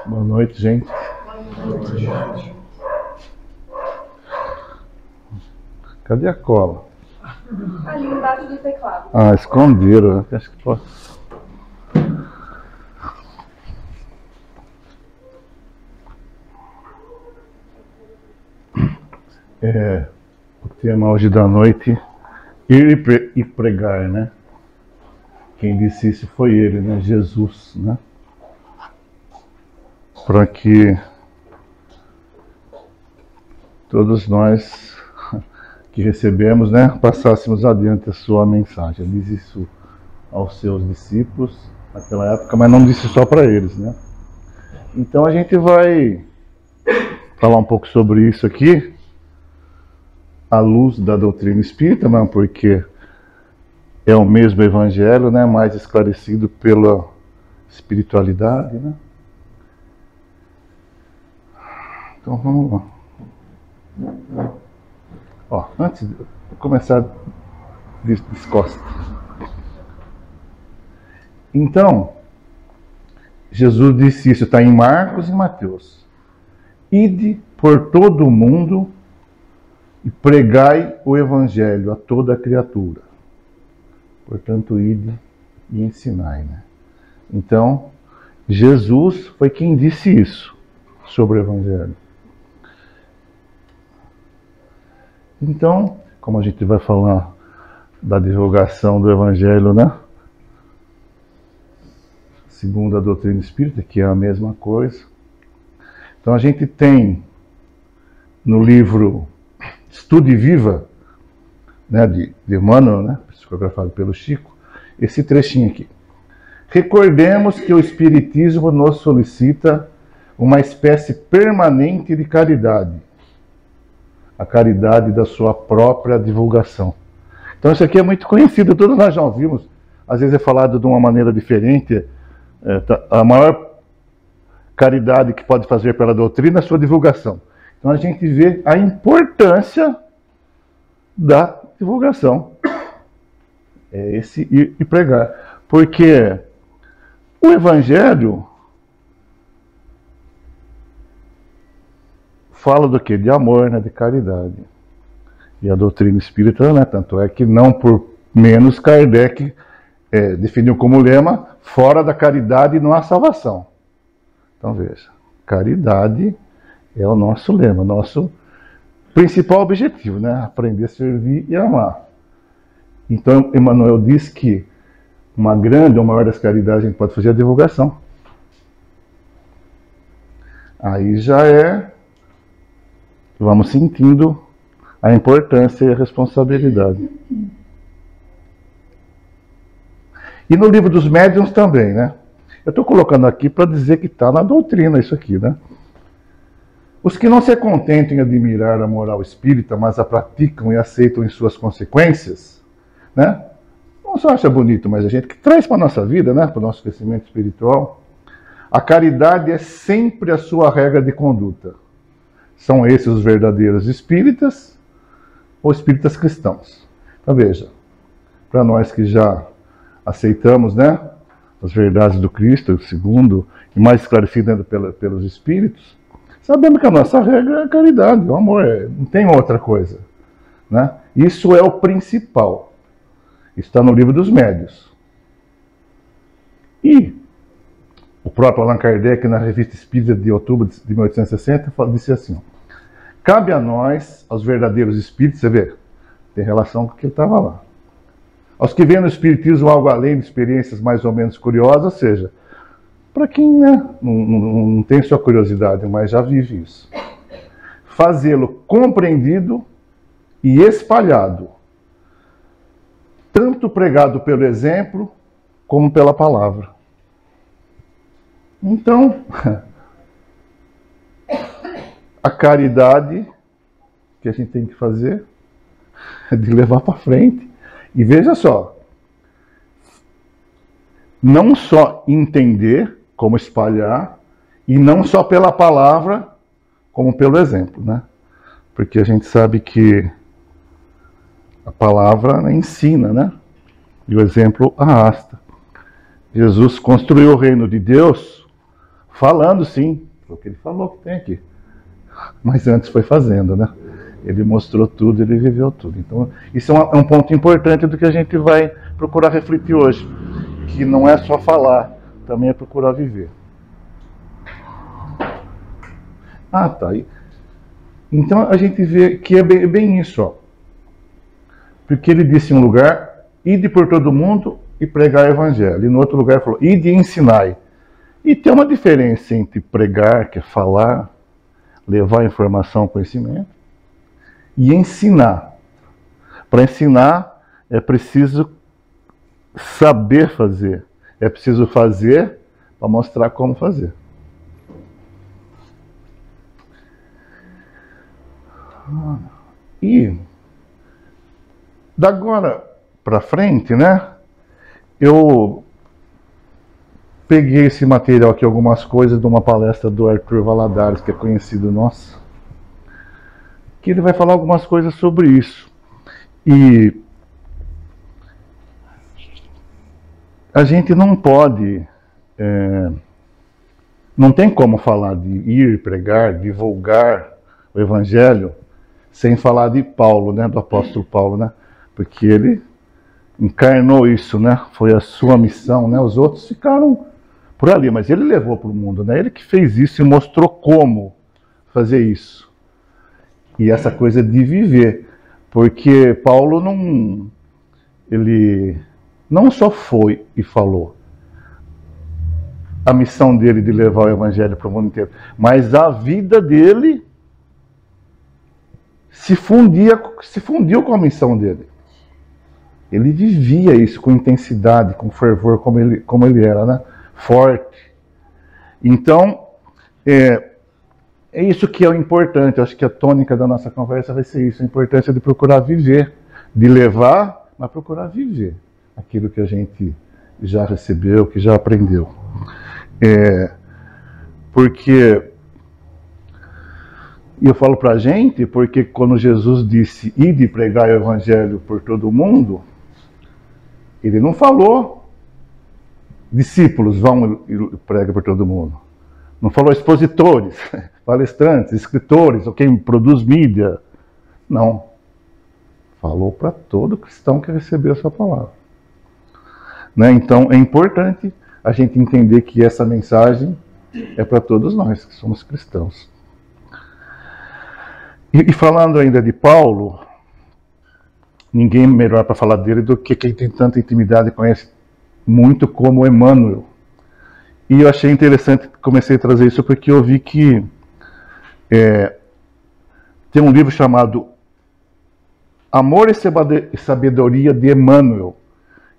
Boa noite, gente. Boa noite, gente. Cadê a cola? Ali embaixo do teclado. Ah, esconderam. Acho que pode. O tema hoje da noite, ir e pregar, né? Quem disse isso foi ele, né? Jesus, né? Para que todos nós que recebemos, né, passássemos adiante a sua mensagem. Ele diz isso aos seus discípulos naquela época, mas não disse só para eles, né? Então a gente vai falar um pouco sobre isso aqui, à luz da doutrina espírita, mas porque é o mesmo evangelho, né, mais esclarecido pela espiritualidade, né? Então vamos lá. Ó, antes de começar, descosta. Então, Jesus disse isso, está em Marcos e Mateus. Ide por todo o mundo e pregai o evangelho a toda criatura. Portanto, ide e ensinai, né? Então, Jesus foi quem disse isso sobre o evangelho. Então, como a gente vai falar da divulgação do evangelho, né? Segundo a doutrina espírita, que é a mesma coisa. Então a gente tem no livro Estude Viva, né, de Emmanuel, né, psicografado pelo Chico, esse trechinho aqui. Recordemos que o Espiritismo nos solicita uma espécie permanente de caridade. A caridade da sua própria divulgação. Então isso aqui é muito conhecido, todos nós já ouvimos, às vezes é falado de uma maneira diferente. A maior caridade que pode fazer pela doutrina é a sua divulgação. Então a gente vê a importância da divulgação. É esse ir e pregar. Porque o evangelho fala do quê? De amor, né? De caridade. E a doutrina espírita, né? Tanto é que não por menos Kardec definiu como lema: fora da caridade não há salvação. Então veja, caridade é o nosso lema, nosso principal objetivo, né? Aprender a servir e amar. Então Emmanuel diz que uma grande ou maior das caridades a gente pode fazer a divulgação. Aí já vamos sentindo a importância e a responsabilidade. E no livro dos médiuns também, né? Eu estou colocando aqui para dizer que está na doutrina isso aqui, né? Os que não se contentam em admirar a moral espírita, mas a praticam e aceitam em suas consequências, né? Não só acha bonito, mas a gente que traz para a nossa vida, né? Para o nosso crescimento espiritual. A caridade é sempre a sua regra de conduta. São esses os verdadeiros espíritas ou espíritas cristãos. Então veja, para nós que já aceitamos, né, as verdades do Cristo, segundo e mais esclarecido ainda pelos espíritos, sabemos que a nossa regra é a caridade, o amor, não tem outra coisa, né? Isso é o principal. Está no livro dos médiuns. E o próprio Allan Kardec, na Revista Espírita de outubro de 1860, disse assim: cabe a nós, aos verdadeiros espíritos, você vê, tem relação com o que ele estava lá, aos que veem no espiritismo algo além de experiências mais ou menos curiosas, ou seja, para quem, né, não tem sua curiosidade, mas já vive isso, fazê-lo compreendido e espalhado, tanto pregado pelo exemplo como pela palavra. Então, a caridade que a gente tem que fazer é de levar para frente. E veja só, não só entender como espalhar, e não só pela palavra, como pelo exemplo, né? Porque a gente sabe que a palavra ensina, né? E o exemplo arrasta. Jesus construiu o reino de Deus falando, sim, o que ele falou que tem aqui. Mas antes foi fazendo, né? Ele mostrou tudo, ele viveu tudo. Então, isso é um ponto importante do que a gente vai procurar refletir hoje. Que não é só falar, também é procurar viver. Ah, tá. Então a gente vê que é bem isso, ó. Porque ele disse em um lugar, ide por todo mundo e pregar o evangelho. E no outro lugar falou, ide e ensinai. E tem uma diferença entre pregar, que é falar, levar informação, conhecimento, e ensinar. Para ensinar é preciso saber fazer. É preciso fazer para mostrar como fazer. E da agora para frente, né? Eu peguei esse material aqui, algumas coisas de uma palestra do Arthur Valadares, que é conhecido nosso, que ele vai falar algumas coisas sobre isso. E a gente não pode, não tem como falar de ir pregar, divulgar o Evangelho sem falar de Paulo, né, do apóstolo Paulo, né, porque ele encarnou isso, né, foi a sua missão, né, os outros ficaram por ali, mas ele levou para o mundo, né, ele que fez isso e mostrou como fazer isso. E essa coisa de viver, porque Paulo ele não só foi e falou a missão dele de levar o Evangelho para o mundo inteiro, mas a vida dele se fundiu com a missão dele. Ele vivia isso com intensidade, com fervor, como ele era, né? Forte. Então, é isso que é o importante. Eu acho que a tônica da nossa conversa vai ser isso, a importância de procurar viver, de levar, mas procurar viver aquilo que a gente já recebeu, que já aprendeu. Porque, e eu falo para a gente, porque quando Jesus disse, ide pregar o Evangelho por todo mundo, ele não falou, discípulos vão e pregam por todo mundo. Não falou expositores, palestrantes, escritores, ou quem produz mídia. Não. Falou para todo cristão que recebeu essa palavra. Né? Então é importante a gente entender que essa mensagem é para todos nós que somos cristãos. E falando ainda de Paulo, ninguém melhor para falar dele do que quem tem tanta intimidade e conhece muito como Emmanuel. E eu achei interessante, comecei a trazer isso porque eu vi que tem um livro chamado Amor e Sabedoria de Emmanuel,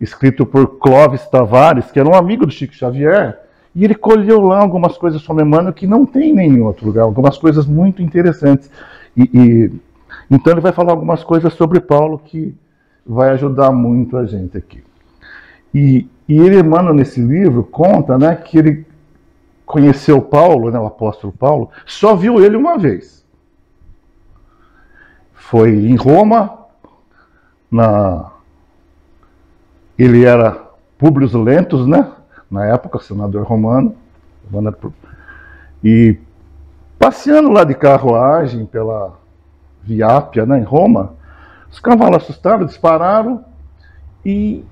escrito por Clóvis Tavares, que era um amigo do Chico Xavier, e ele colheu lá algumas coisas sobre Emmanuel que não tem em nenhum outro lugar, algumas coisas muito interessantes. Então ele vai falar algumas coisas sobre Paulo que vai ajudar muito a gente aqui. E ele, Emmanuel, nesse livro, conta, né, que ele conheceu Paulo, né, o apóstolo Paulo, só viu ele uma vez. Foi em Roma, ele era Publius Lentus, né, na época, senador romano, e passeando lá de carruagem pela Via Ápia, né, em Roma, os cavalos assustados dispararam e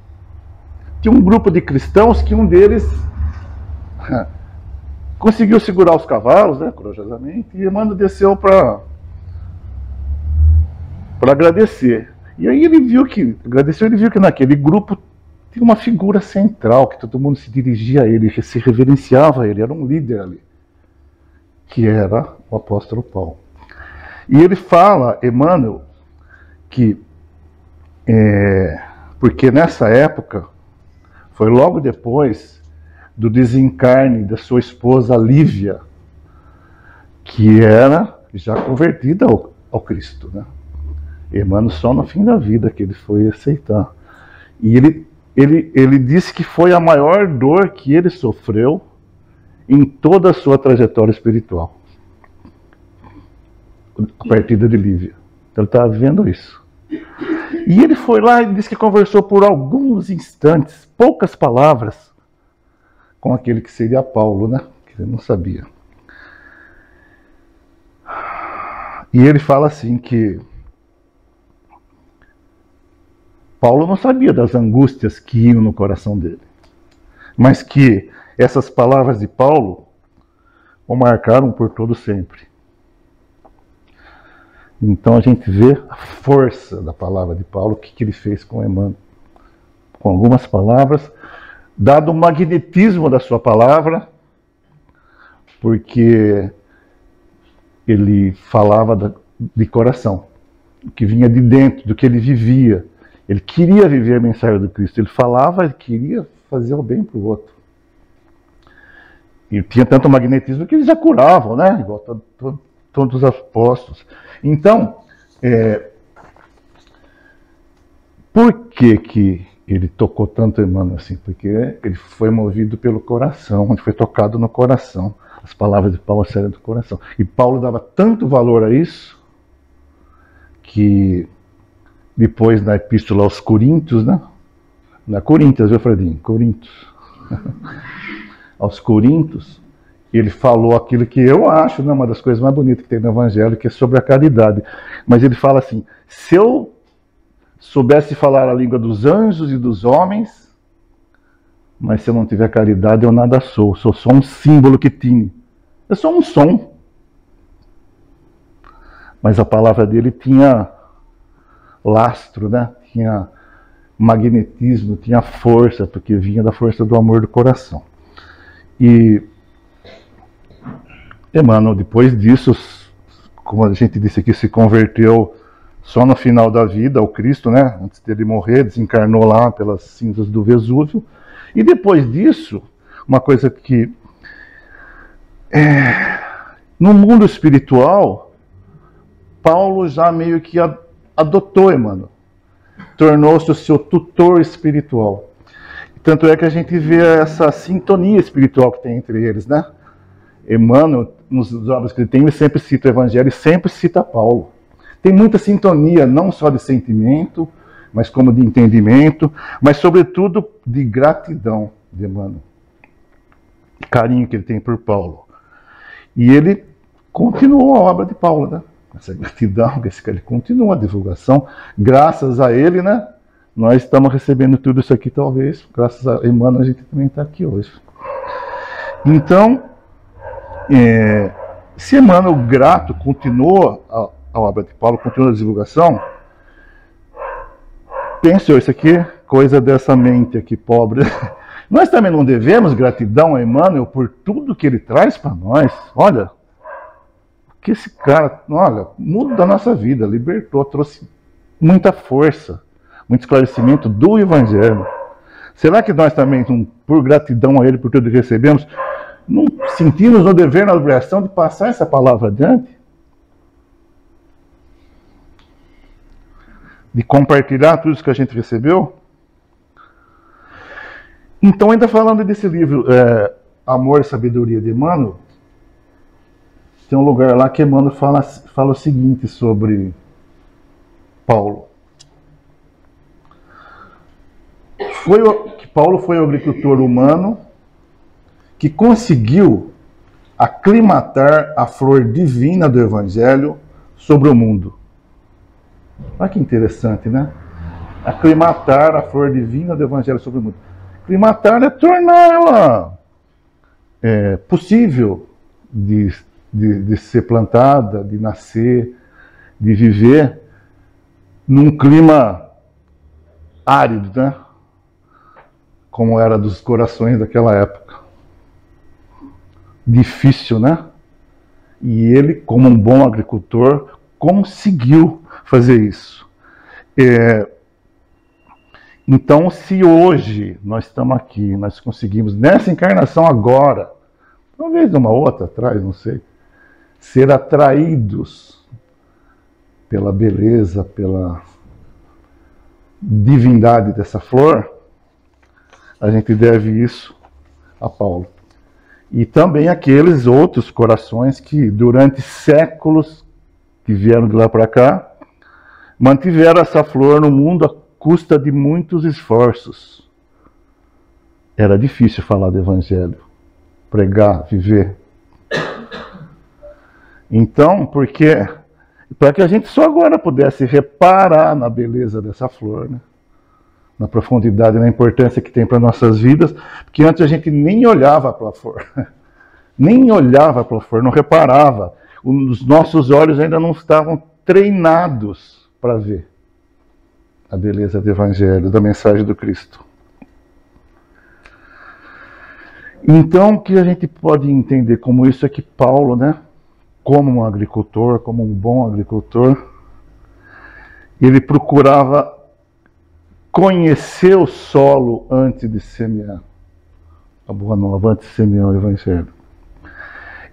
tinha um grupo de cristãos que um deles conseguiu segurar os cavalos, né, corajosamente, e Emmanuel desceu para agradecer. E aí ele viu que naquele grupo tinha uma figura central, que todo mundo se dirigia a ele, se reverenciava a ele, era um líder ali, que era o apóstolo Paulo. E ele fala, Emmanuel, que Porque nessa época, foi logo depois do desencarne da sua esposa Lívia, que era já convertida ao Cristo, né? Emmanuel só no fim da vida que ele foi aceitar. E ele disse que foi a maior dor que ele sofreu em toda a sua trajetória espiritual. A partida de Lívia. Então ele estava vendo isso. E ele foi lá e disse que conversou por alguns instantes, poucas palavras, com aquele que seria Paulo, né? Que ele não sabia. E ele fala assim que Paulo não sabia das angústias que iam no coração dele, mas que essas palavras de Paulo o marcaram por todo sempre. Então a gente vê a força da palavra de Paulo, o que ele fez com Emmanuel. Com algumas palavras, dado o magnetismo da sua palavra, porque ele falava de coração, o que vinha de dentro, do que ele vivia. Ele queria viver a mensagem do Cristo. Ele falava, ele queria fazer o bem para o outro. E tinha tanto magnetismo que eles já curavam, né? Igual todos os apóstolos. Então, por que ele tocou tanto Emmanuel assim? Porque ele foi movido pelo coração, ele foi tocado no coração. As palavras de Paulo saíram do coração. E Paulo dava tanto valor a isso, que depois na epístola aos Coríntios, né? Na Coríntios, viu, Fredinho? Coríntios. Aos Coríntios, ele falou aquilo que eu acho, né, uma das coisas mais bonitas que tem no Evangelho, que é sobre a caridade. Mas ele fala assim: se eu soubesse falar a língua dos anjos e dos homens, mas se eu não tiver caridade, eu nada sou só um símbolo que tinha. Eu sou um som. Mas a palavra dele tinha lastro, né? Tinha magnetismo, tinha força, porque vinha da força do amor do coração. E Emmanuel, depois disso, como a gente disse aqui, se converteu só no final da vida ao Cristo, né? Antes dele morrer, desencarnou lá pelas cinzas do Vesúvio. E depois disso, uma coisa que no mundo espiritual, Paulo já meio que adotou Emmanuel, tornou-se o seu tutor espiritual. Tanto é que a gente vê essa sintonia espiritual que tem entre eles, né? Emmanuel, nos obras que ele tem, ele sempre cita o Evangelho e sempre cita Paulo. Tem muita sintonia, não só de sentimento, mas como de entendimento, mas sobretudo de gratidão de Emmanuel. Carinho que ele tem por Paulo. E ele continuou a obra de Paulo, né? Essa gratidão, ele continua a divulgação. Graças a ele, né? Nós estamos recebendo tudo isso aqui, talvez. Graças a Emmanuel, a gente também está aqui hoje. Então, se Emmanuel grato continua a obra de Paulo, continua a divulgação, pense, isso aqui, coisa dessa mente aqui, pobre. Nós também não devemos gratidão a Emmanuel por tudo que ele traz para nós. Olha, que esse cara, olha, muda a nossa vida, libertou, trouxe muita força, muito esclarecimento do Evangelho. Será que nós também, por gratidão a ele por tudo que recebemos, não sentimos no dever, na obrigação de passar essa palavra adiante? De compartilhar tudo isso que a gente recebeu? Então, ainda falando desse livro, Amor e Sabedoria de Emmanuel, tem um lugar lá que Emmanuel fala o seguinte sobre Paulo. Paulo foi o agricultor humano que conseguiu aclimatar a flor divina do Evangelho sobre o mundo. Olha que interessante, né? Aclimatar a flor divina do Evangelho sobre o mundo. Aclimatar é torná-la possível de ser plantada, de nascer, de viver num clima árido, né? Como era dos corações daquela época. Difícil, né? E ele, como um bom agricultor, conseguiu fazer isso. Então, se hoje nós estamos aqui, nós conseguimos, nessa encarnação agora, talvez uma outra atrás, não sei, ser atraídos pela beleza, pela divindade dessa flor, a gente deve isso a Paulo. E também aqueles outros corações que durante séculos que vieram de lá para cá, mantiveram essa flor no mundo à custa de muitos esforços. Era difícil falar do Evangelho, pregar, viver. Então, para que a gente só agora pudesse reparar na beleza dessa flor, né? Na profundidade, na importância que tem para nossas vidas, porque antes a gente nem olhava para a flor, nem olhava para a flor, não reparava. Os nossos olhos ainda não estavam treinados para ver a beleza do Evangelho, da mensagem do Cristo. Então, o que a gente pode entender como isso é que Paulo, né, como um agricultor, como um bom agricultor, ele procurava conhecer o solo antes de semear a boa nova, antes de semear o Evangelho.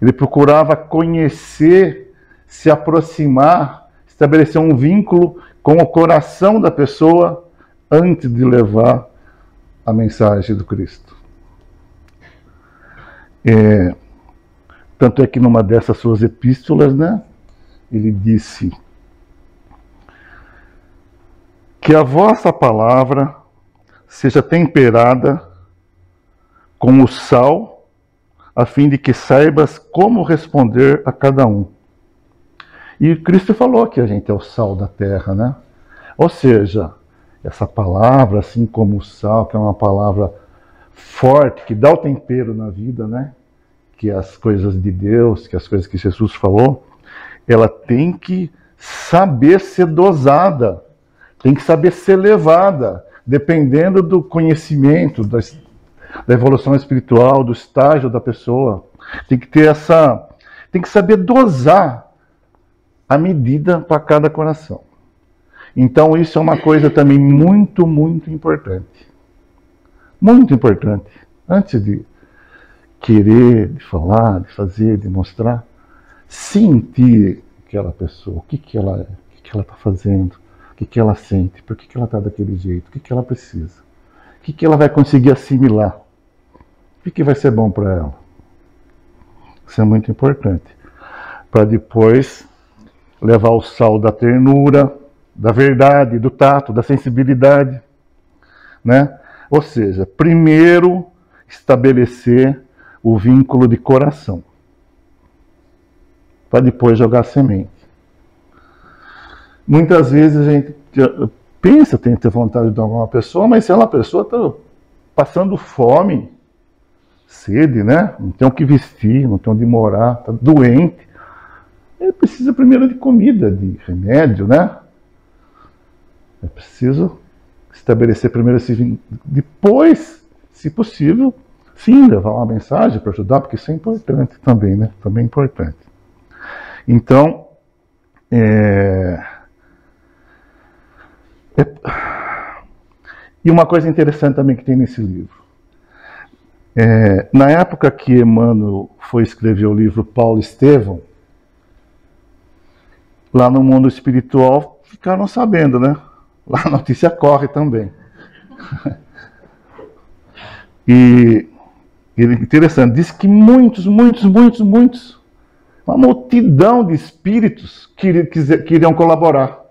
Ele procurava conhecer, se aproximar, estabelecer um vínculo com o coração da pessoa antes de levar a mensagem do Cristo. Tanto é que numa dessas suas epístolas, né, ele disse que a vossa palavra seja temperada com o sal, a fim de que saibas como responder a cada um. E Cristo falou que a gente é o sal da terra, né? Ou seja, essa palavra, assim como o sal, que é uma palavra forte, que dá o tempero na vida, né? Que as coisas de Deus, que as coisas que Jesus falou, ela tem que saber ser dosada, tem que saber ser levada, dependendo do conhecimento, da evolução espiritual, do estágio da pessoa. Tem que ter tem que saber dosar a medida para cada coração. Então isso é uma coisa também muito, muito importante. Muito importante. Antes de querer, de falar, de fazer, de mostrar, sentir aquela pessoa, o que ela é, o que ela está fazendo, o que ela sente, por que ela está daquele jeito, o que ela precisa, o que ela vai conseguir assimilar, o que vai ser bom para ela. Isso é muito importante. Para depois levar o sal da ternura, da verdade, do tato, da sensibilidade, né? Ou seja, primeiro estabelecer o vínculo de coração, para depois jogar a semente. Muitas vezes a gente pensa, tem que ter vontade de alguma pessoa, mas se aquela pessoa está passando fome, sede, né? Não tem o que vestir, não tem onde morar, está doente, ele precisa primeiro de comida, de remédio, né? É preciso estabelecer primeiro esse vínculo, depois, se possível, sim, levar uma mensagem para ajudar, porque isso é importante também, né? Também é importante. Então, e uma coisa interessante também que tem nesse livro. Na época que Emmanuel foi escrever o livro Paulo Estevão, lá no mundo espiritual ficaram sabendo, né? Lá a notícia corre também. E interessante, diz que muitos, uma multidão de espíritos queriam colaborar,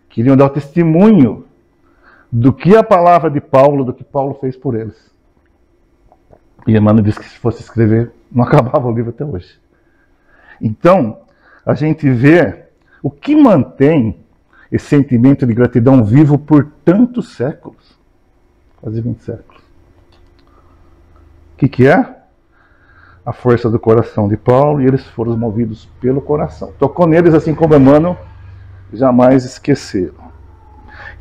queriam dar o testemunho do que a palavra de Paulo, do que Paulo fez por eles. E Emmanuel disse que se fosse escrever, não acabava o livro até hoje. Então, a gente vê o que mantém esse sentimento de gratidão vivo por tantos séculos, quase 20 séculos. O que é? A força do coração de Paulo, e eles foram movidos pelo coração. Tocou neles, assim como Emmanuel, jamais esqueceram.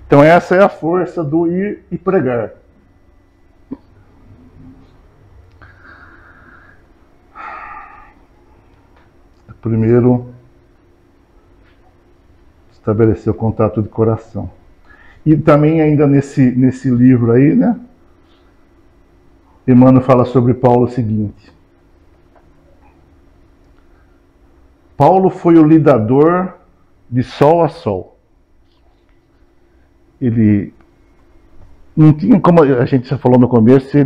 Então essa é a força do ir e pregar. Primeiro, estabelecer o contato de coração. E também ainda nesse livro aí, né? Emmanuel fala sobre Paulo o seguinte: Paulo foi o lidador de sol a sol. Ele não tinha, como a gente já falou no começo,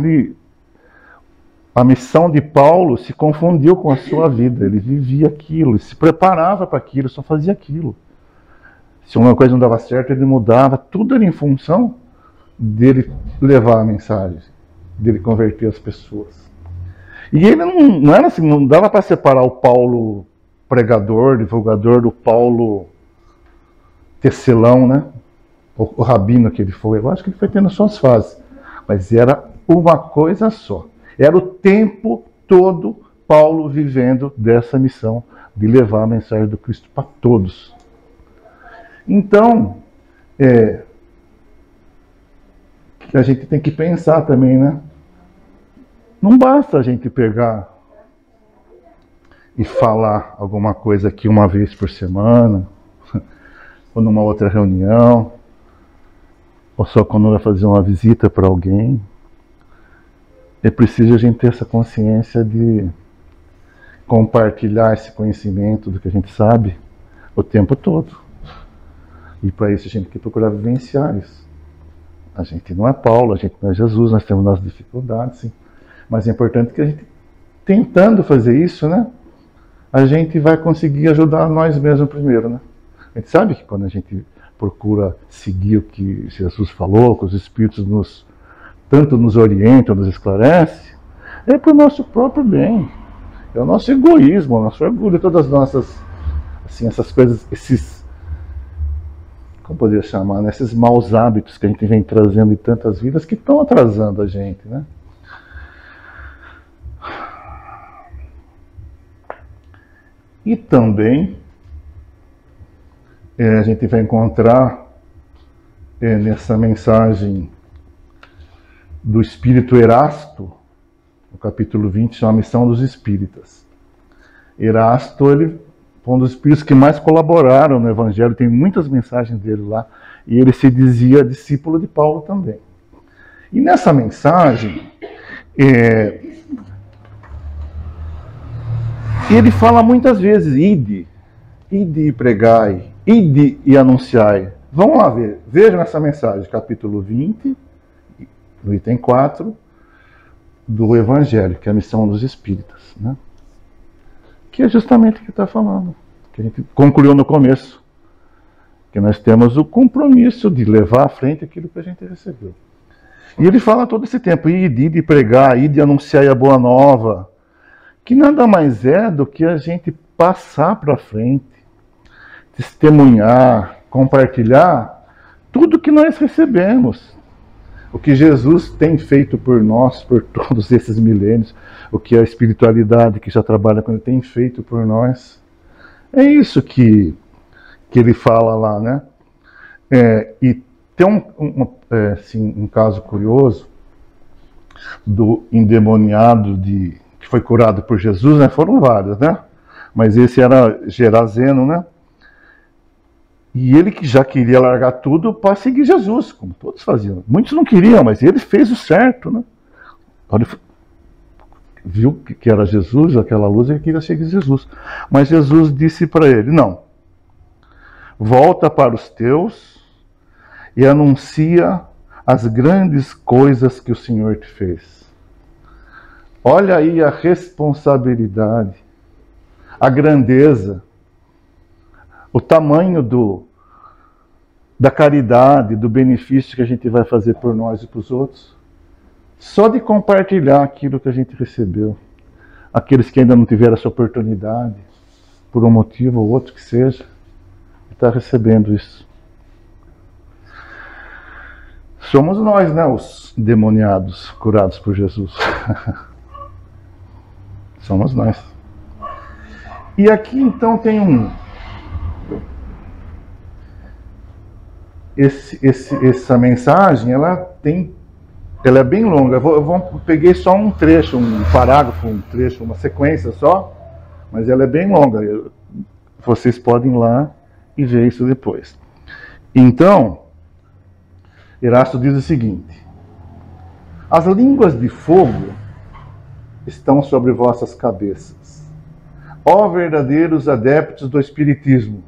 a missão de Paulo se confundiu com a sua vida. Ele vivia aquilo, se preparava para aquilo, só fazia aquilo. Se uma coisa não dava certo, ele mudava. Tudo era em função dele levar a mensagem, dele converter as pessoas. E ele não era assim, não dava para separar o Paulo pregador, divulgador, do Paulo tecelão, né? O rabino que ele foi. Eu acho que ele foi tendo suas fases, mas era uma coisa só. Era o tempo todo Paulo vivendo dessa missão de levar a mensagem do Cristo para todos. Então, a gente tem que pensar também, né? Não basta a gente pegar e falar alguma coisa aqui uma vez por semana, ou numa outra reunião, ou só quando vai fazer uma visita para alguém. É preciso a gente ter essa consciência de compartilhar esse conhecimento do que a gente sabe o tempo todo. E para isso a gente tem que procurar vivenciar isso. A gente não é Paulo, a gente não é Jesus, nós temos nossas dificuldades, sim. Mas é importante que a gente, tentando fazer isso, né, a gente vai conseguir ajudar nós mesmos primeiro, né? A gente sabe que quando a gente procura seguir o que Jesus falou, que os Espíritos tanto nos orientam, nos esclarecem, é para o nosso próprio bem. É o nosso egoísmo, o nosso orgulho, todas as nossas, assim, essas coisas, como poderia chamar, né? Esses maus hábitos que a gente vem trazendo em tantas vidas que estão atrasando a gente, né? E também a gente vai encontrar nessa mensagem do Espírito Erasto, no capítulo 20, chama a Missão dos Espíritas. Erasto, ele foi um dos espíritos que mais colaboraram no Evangelho, tem muitas mensagens dele lá, e ele se dizia discípulo de Paulo também. E nessa mensagem, ele fala muitas vezes: ide e pregai, ide e anunciai. Vamos lá ver, veja nessa mensagem, capítulo 20, no item 4, do Evangelho, que é a missão dos Espíritas, né? Que é justamente o que está falando, que a gente concluiu no começo, que nós temos o compromisso de levar à frente aquilo que a gente recebeu. E ele fala todo esse tempo: ide pregar, ide anunciar a boa nova, que nada mais é do que a gente passar para frente, testemunhar, compartilhar tudo que nós recebemos. O que Jesus tem feito por nós, por todos esses milênios, o que a espiritualidade que já trabalha com ele tem feito por nós. É isso que ele fala lá, né? E tem um caso curioso do endemoniado que foi curado por Jesus, né? Foram vários, né? Mas esse era Gerazeno, né? E ele que já queria largar tudo para seguir Jesus, como todos faziam. Muitos não queriam, mas ele fez o certo, né? Ele viu que era Jesus, aquela luz, e ele queria seguir Jesus. Mas Jesus disse para ele: não, volta para os teus e anuncia as grandes coisas que o Senhor te fez. Olha aí a responsabilidade, a grandeza, o tamanho da caridade, do benefício que a gente vai fazer por nós e para os outros, só de compartilhar aquilo que a gente recebeu. Aqueles que ainda não tiveram essa oportunidade, por um motivo ou outro que seja, está recebendo isso. Somos nós, né, os demoniados curados por Jesus. Somos nós. E aqui então tem essa mensagem, ela é bem longa. Peguei só um trecho, um parágrafo, um trecho, uma sequência só, mas ela é bem longa. Vocês podem ir lá e ver isso depois. Então, Erasto diz o seguinte: as línguas de fogo estão sobre vossas cabeças. Ó verdadeiros adeptos do Espiritismo,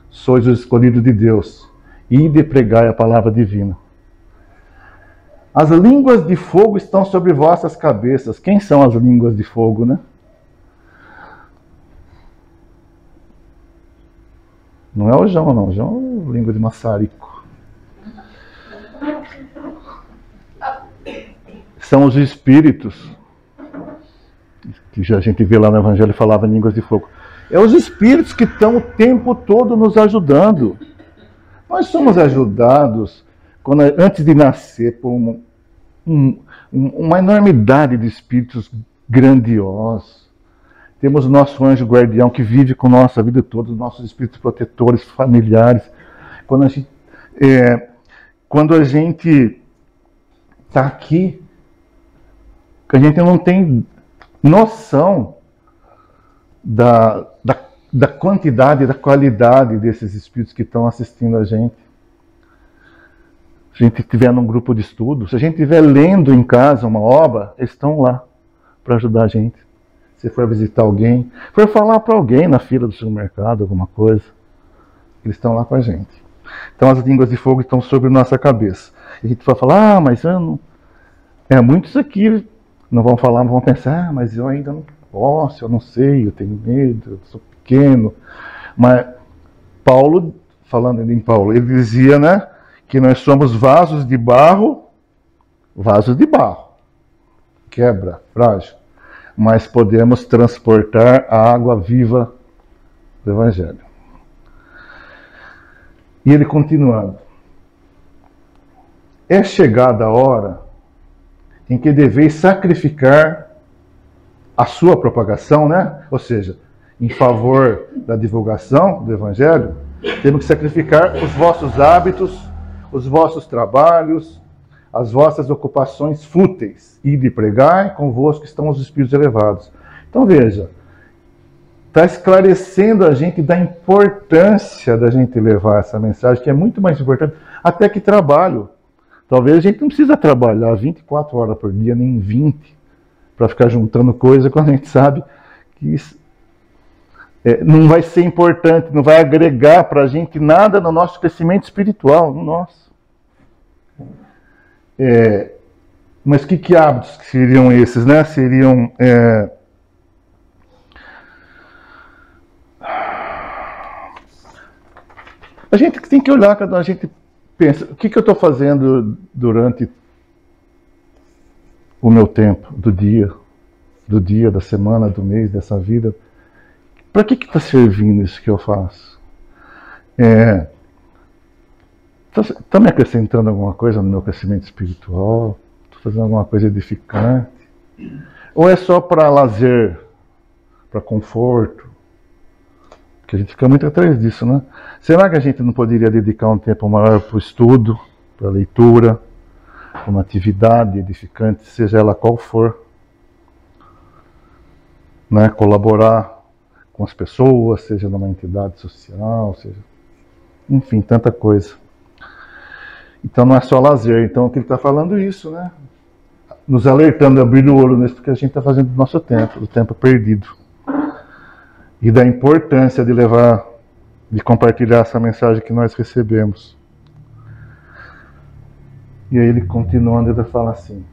sois os escolhidos de Deus, ide pregai a palavra divina. As línguas de fogo estão sobre vossas cabeças. Quem são as línguas de fogo, né? Não é o João, não. O João é língua de maçarico. São os espíritos, que já a gente vê lá no Evangelho, falava em línguas de fogo. É os espíritos que estão o tempo todo nos ajudando. Nós somos ajudados antes de nascer por uma enormidade de espíritos grandiosos. Temos o nosso anjo guardião que vive com nós a vida toda, os nossos espíritos protetores, familiares. Quando a gente está aqui, a gente não tem noção da quantidade e da qualidade desses espíritos que estão assistindo a gente. Se a gente estiver num grupo de estudo, se a gente estiver lendo em casa uma obra, eles estão lá para ajudar a gente. Se for visitar alguém, for falar para alguém na fila do supermercado, alguma coisa, eles estão lá com a gente. Então as línguas de fogo estão sobre nossa cabeça. E a gente vai falar, mas eu não... muitos aqui não vão falar, não vão pensar, mas eu ainda não posso, eu não sei, eu tenho medo, eu sou pequeno. Mas Paulo, falando em Paulo, ele dizia, né, que nós somos vasos de barro, quebra, frágil, mas podemos transportar a água viva do Evangelho. E ele continuando: é chegada a hora em que deveis sacrificar a sua propagação, né? Ou seja, em favor da divulgação do Evangelho, temos que sacrificar os vossos hábitos, os vossos trabalhos, as vossas ocupações fúteis, e de pregar convosco estão os espíritos elevados. Então veja, está esclarecendo a gente da importância da gente levar essa mensagem, que é muito mais importante até que trabalho. Talvez a gente não precisa trabalhar 24 horas por dia, nem 20, para ficar juntando coisa, quando a gente sabe que isso não vai ser importante, não vai agregar para a gente nada no nosso crescimento espiritual, no nosso. Mas que hábitos seriam esses, né? Seriam... A gente tem que olhar quando a gente pensa, o que eu estou fazendo durante o meu tempo, do dia, da semana, do mês, dessa vida? Para que está servindo isso que eu faço? Está me acrescentando alguma coisa no meu crescimento espiritual? Estou fazendo alguma coisa edificante? Ou é só para lazer, para conforto? Porque a gente fica muito atrás disso, né? Será que a gente não poderia dedicar um tempo maior para o estudo, para a leitura, para uma atividade edificante, seja ela qual for? Né? Colaborar com as pessoas, seja numa entidade social, seja... enfim, tanta coisa. Então não é só lazer. Então o que ele está falando é isso, né? Nos alertando, abrindo o olho nisso, porque a gente está fazendo do nosso tempo, do tempo perdido. E da importância de levar, de compartilhar essa mensagem que nós recebemos. E aí ele continuando, ele fala assim: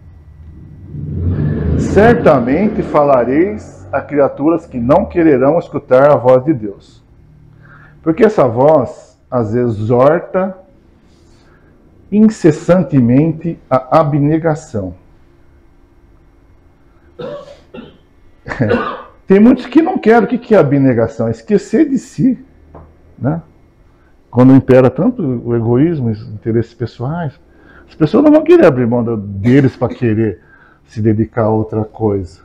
certamente falareis a criaturas que não quererão escutar a voz de Deus. Porque essa voz as exorta incessantemente a abnegação. Tem muitos que não querem. O que é abnegação? É esquecer de si, né? Quando impera tanto o egoísmo, os interesses pessoais, as pessoas não vão querer abrir mão deles para querer se dedicar a outra coisa,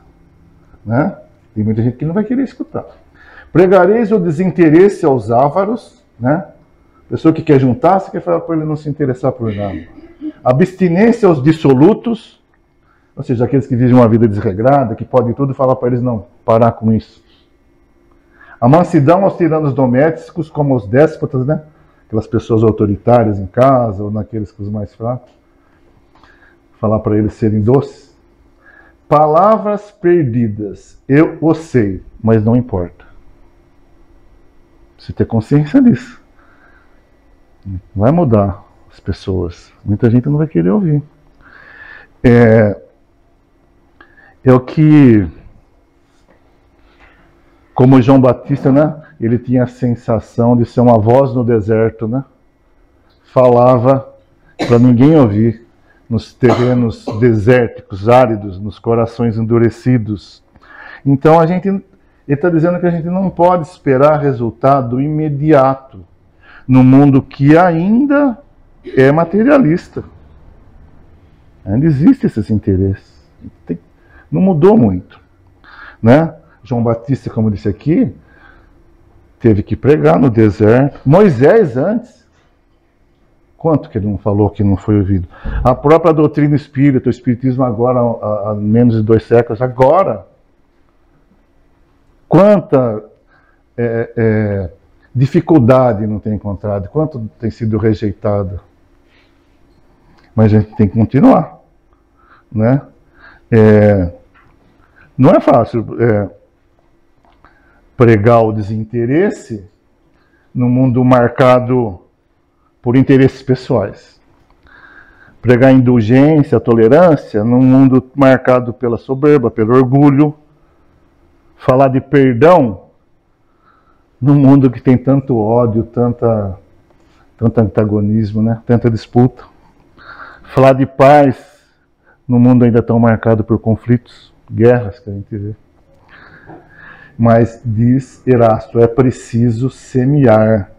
né? Tem muita gente que não vai querer escutar. Pregareis o desinteresse aos ávaros, né? Pessoa que quer juntar, você quer falar para ele não se interessar por nada. Abstinência aos dissolutos, ou seja, aqueles que vivem uma vida desregrada, que podem tudo, falar para eles não, parar com isso. A mansidão aos tiranos domésticos, como os déspotas, né? aquelas pessoas autoritárias em casa, ou naqueles que os mais fracos, falar para eles serem doces. Palavras perdidas, eu o sei, mas não importa. Você ter consciência disso. Vai mudar as pessoas. Muita gente não vai querer ouvir. É o que, como João Batista, né? Ele tinha a sensação de ser uma voz no deserto, né? Falava para ninguém ouvir, nos terrenos desérticos, áridos, nos corações endurecidos. Então ele está dizendo que a gente não pode esperar resultado imediato no mundo que ainda é materialista. Ainda existe esses interesses. Não mudou muito, né? João Batista, como disse aqui, teve que pregar no deserto. Moisés antes, quanto que ele não falou que não foi ouvido? A própria doutrina espírita, o espiritismo agora, há menos de 2 séculos, agora, quanta dificuldade não tem encontrado, quanto tem sido rejeitado. Mas a gente tem que continuar, né? Não é fácil pregar o desinteresse num mundo marcado por interesses pessoais. Pregar indulgência, tolerância, num mundo marcado pela soberba, pelo orgulho. Falar de perdão, num mundo que tem tanto ódio, tanto antagonismo, né? Tanta disputa. Falar de paz, num mundo ainda tão marcado por conflitos, guerras que a gente vê. Mas, diz Erasto, é preciso semear,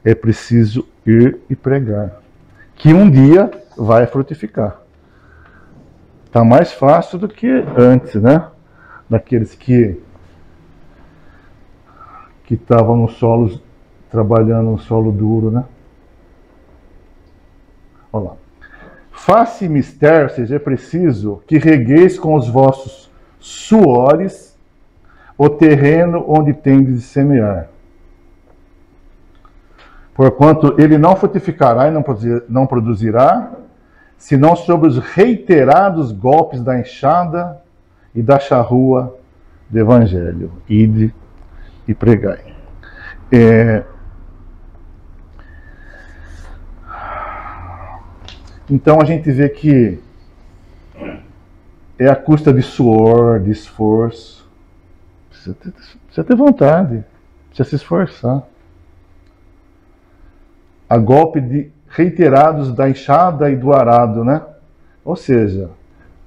é preciso ir e pregar, que um dia vai frutificar. Está mais fácil do que antes, né? Daqueles que estavam no solo, trabalhando no solo duro, né? Olha lá. Faça mister, ou seja, é preciso que regueis com os vossos suores o terreno onde tendes de semear. Porquanto ele não frutificará e não produzirá, senão sobre os reiterados golpes da enxada e da charrua do Evangelho. Ide e pregai. Então a gente vê que é a custa de suor, de esforço. Precisa ter vontade, precisa se esforçar. A golpe de reiterados da enxada e do arado, né? Ou seja,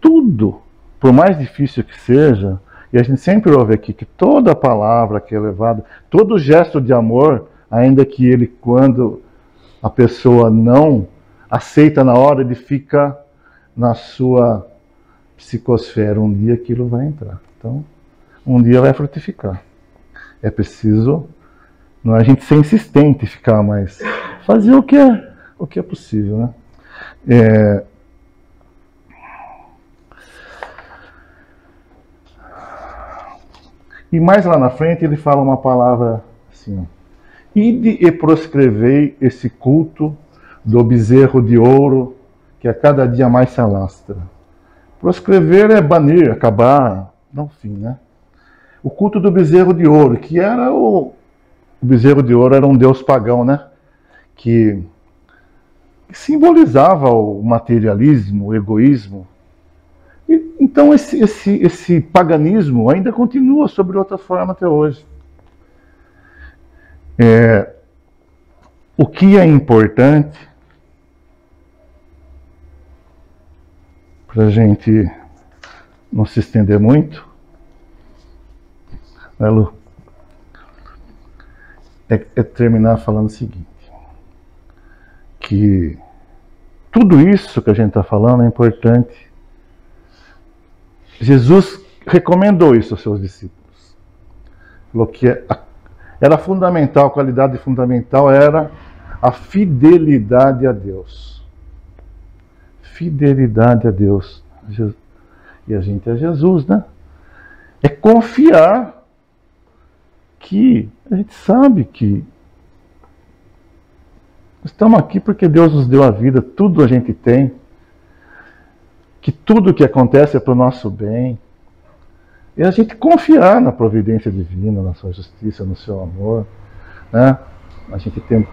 tudo, por mais difícil que seja, e a gente sempre ouve aqui que toda palavra que é levada, todo gesto de amor, ainda que ele, quando a pessoa não aceita na hora, ele fica na sua psicosfera. Um dia aquilo vai entrar. Então, um dia vai frutificar. É preciso, não é a gente ser insistente, ficar mais, fazer o que é possível, né? E mais lá na frente ele fala uma palavra assim: ide e proscrevei esse culto do bezerro de ouro que a cada dia mais se alastra. Proscrever é banir, acabar, não fim, né? O culto do bezerro de ouro, que era o bezerro de ouro era um deus pagão, né? Que simbolizava o materialismo, o egoísmo. Então esse paganismo ainda continua sobre outra forma até hoje. O que é importante para a gente não se estender muito, né, Lu? É terminar falando o seguinte, que tudo isso que a gente está falando é importante. Jesus recomendou isso aos seus discípulos. Falou que era fundamental, a qualidade fundamental era a fidelidade a Deus. Fidelidade a Deus. E a gente é Jesus, né? É confiar que a gente sabe que Estamos aqui porque Deus nos deu a vida, tudo a gente tem, que tudo que acontece é para o nosso bem. E a gente confiar na providência divina, na sua justiça, no seu amor, né? A gente tem que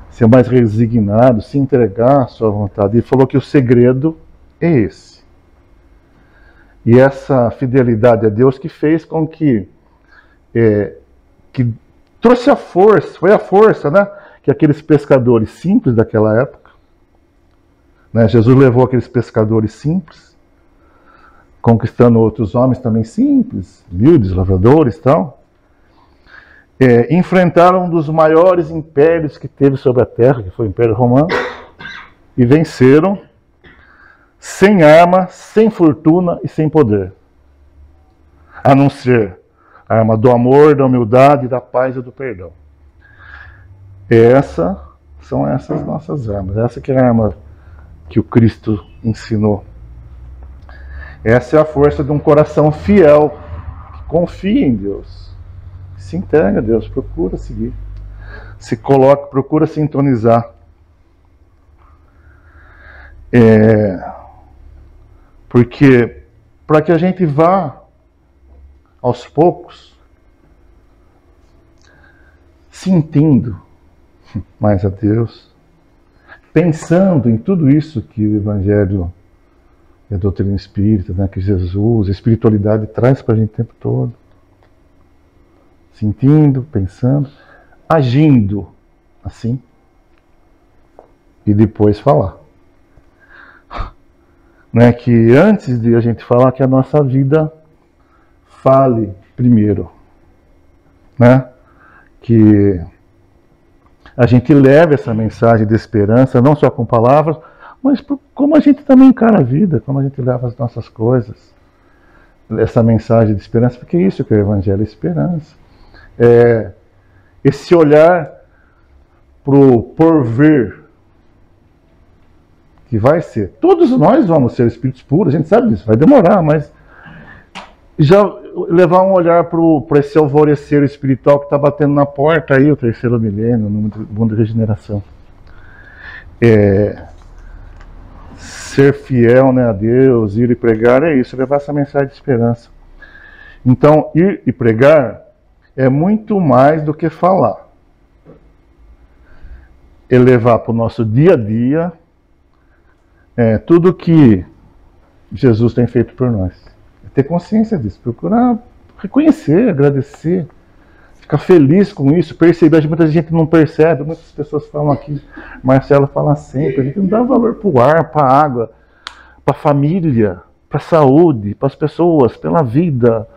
ser mais resignado, se entregar à sua vontade. Ele falou que o segredo é esse. E essa fidelidade a Deus que fez com que trouxe a força, foi a força, né? Que aqueles pescadores simples daquela época, né? Jesus levou aqueles pescadores simples, conquistando outros homens também simples, humildes, lavradores e tal, enfrentaram um dos maiores impérios que teve sobre a terra, que foi o Império Romano, e venceram sem arma, sem fortuna e sem poder, a não ser a arma do amor, da humildade, da paz e do perdão. São essas nossas armas. Essa que é a arma que o Cristo ensinou. Essa é a força de um coração fiel, que confia em Deus, que se entrega a Deus, procura seguir, se coloca, procura sintonizar. Porque para que a gente vá aos poucos sentindo mais a Deus, pensando em tudo isso que o Evangelho e a doutrina espírita, né, que Jesus, a espiritualidade traz para a gente o tempo todo. Sentindo, pensando, agindo assim. E depois falar. Né, que antes de a gente falar, que a nossa vida fale primeiro. Né? Que a gente leve essa mensagem de esperança, não só com palavras, mas como a gente também encara a vida, como a gente leva as nossas coisas. Essa mensagem de esperança, porque é isso que é o Evangelho, é esperança. Esse olhar para o porvir, que vai ser. Todos nós vamos ser espíritos puros, a gente sabe disso, vai demorar, mas já levar um olhar para esse alvorecer espiritual que está batendo na porta aí, o terceiro milênio, no mundo de regeneração. Ser fiel, né, a Deus, ir e pregar, é isso, levar essa mensagem de esperança. Então, ir e pregar é muito mais do que falar. É levar para o nosso dia a dia tudo que Jesus tem feito por nós. Ter consciência disso, procurar reconhecer, agradecer, ficar feliz com isso, perceber. Muita gente não percebe, muitas pessoas falam aqui, Marcelo fala sempre, a gente não dá valor para o ar, para a água, para a família, para a saúde, para as pessoas, pela vida,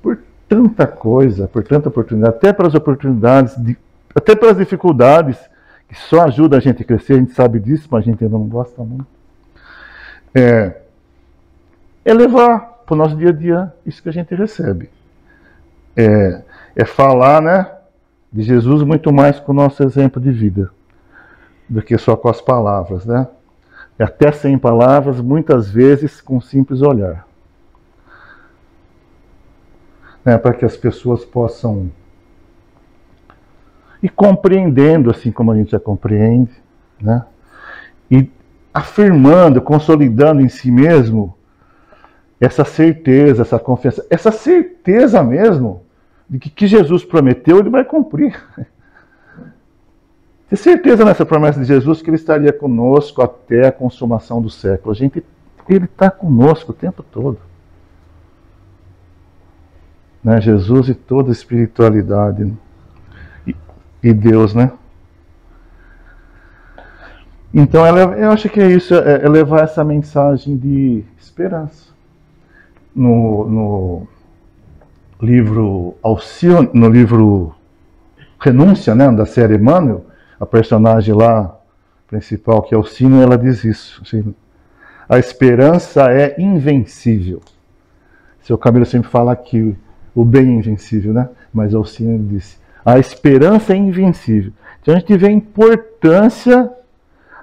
por tanta coisa, por tanta oportunidade, até pelas oportunidades, até pelas dificuldades, que só ajuda a gente a crescer, a gente sabe disso, mas a gente ainda não gosta muito. É levar para o nosso dia a dia isso que a gente recebe. É falar, né, de Jesus muito mais com o nosso exemplo de vida do que só com as palavras, né? Até sem palavras, muitas vezes com um simples olhar. Para que as pessoas possam ir compreendendo assim como a gente já compreende, né? E afirmando, consolidando em si mesmo essa certeza, essa confiança, essa certeza mesmo de que Jesus prometeu, ele vai cumprir. Ter certeza nessa promessa de Jesus que ele estaria conosco até a consumação do século. Ele está conosco o tempo todo. Né? Jesus e toda a espiritualidade. E Deus, né? Então, eu acho que é isso, é levar essa mensagem de esperança. No livro Alcione, no livro Renúncia, né, da série Emmanuel, a personagem lá principal, que é Alcione, ela diz isso. Assim, a esperança é invencível. Seu Camilo sempre fala que o bem é invencível, né? Mas Alcione disse, a esperança é invencível. Então a gente vê a importância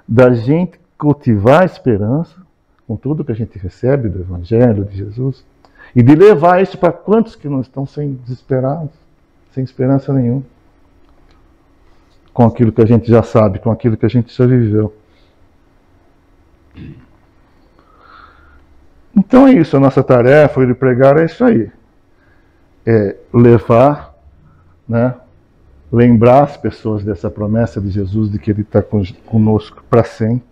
da gente cultivar a esperança com tudo que a gente recebe do Evangelho de Jesus e de levar isso para quantos que não estão sem desesperados, sem esperança nenhuma. com aquilo que a gente já sabe, com aquilo que a gente já viveu. Então é isso, a nossa tarefa de pregar é isso aí. É levar, né, lembrar as pessoas dessa promessa de Jesus, de que Ele está conosco para sempre.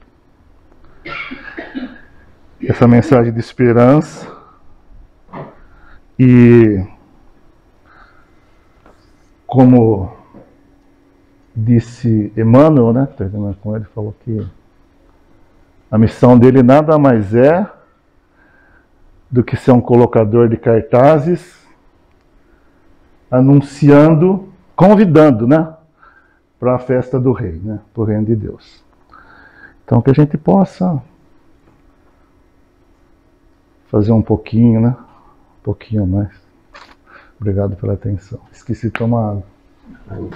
Essa mensagem de esperança. E como disse Emmanuel, né, com ele, falou que a missão dele nada mais é do que ser um colocador de cartazes, anunciando, convidando, né, para a festa do Rei, né, para o Reino de Deus. Então que a gente possa fazer um pouquinho, né, um pouquinho mais. Obrigado pela atenção. Esqueci de tomar água.